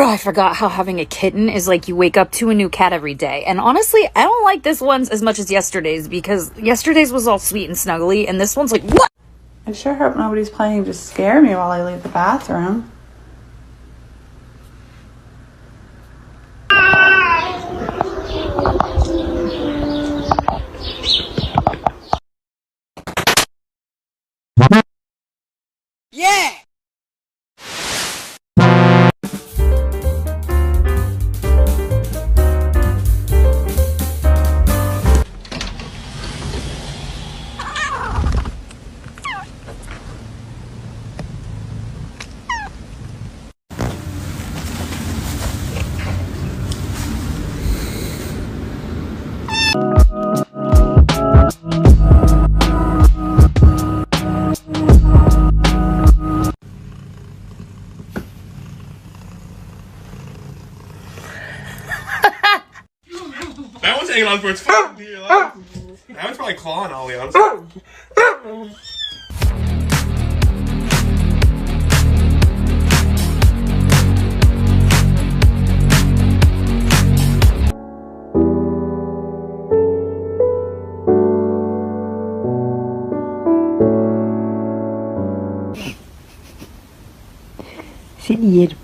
I forgot how having a kitten is like you wake up to a new cat every day. And honestly, I don't like this one's as much as yesterday's, because yesterday's was all sweet and snuggly, and this one's like, what? I sure hope nobody's planning to scare me while I leave the bathroom. Yeah! That one's hanging on for its fucking dear life. That one's probably clawing Ollie on. Dinheiro.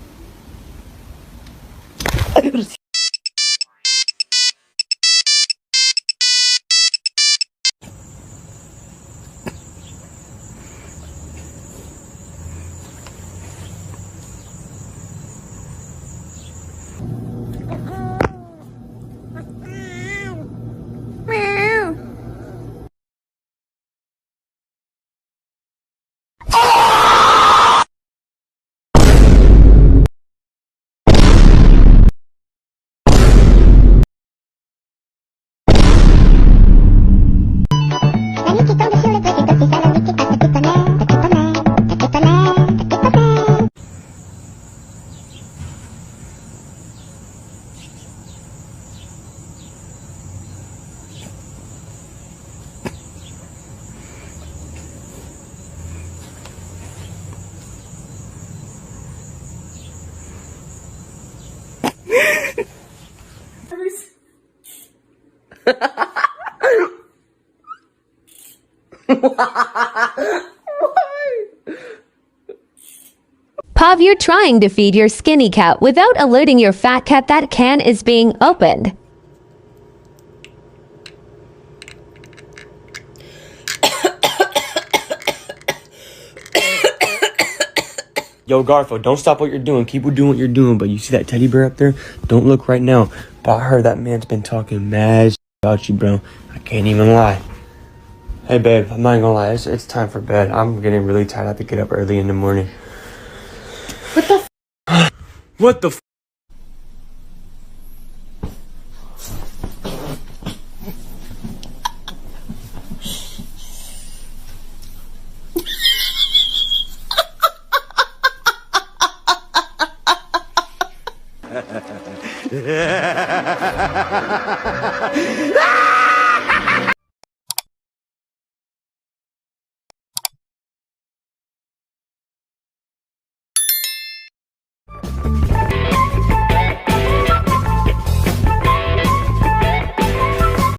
Pav, you're trying to feed your skinny cat without alerting your fat cat that can is being opened. Yo, Garfield, don't stop what you're doing. Keep doing what you're doing. But you see that teddy bear up there? Don't look right now. But I heard that man's been talking mad about you, bro. I can't even lie. Hey, babe, I'm not even gonna lie. It's time for bed. I'm getting really tired. I have to get up early in the morning. What the f? What the f?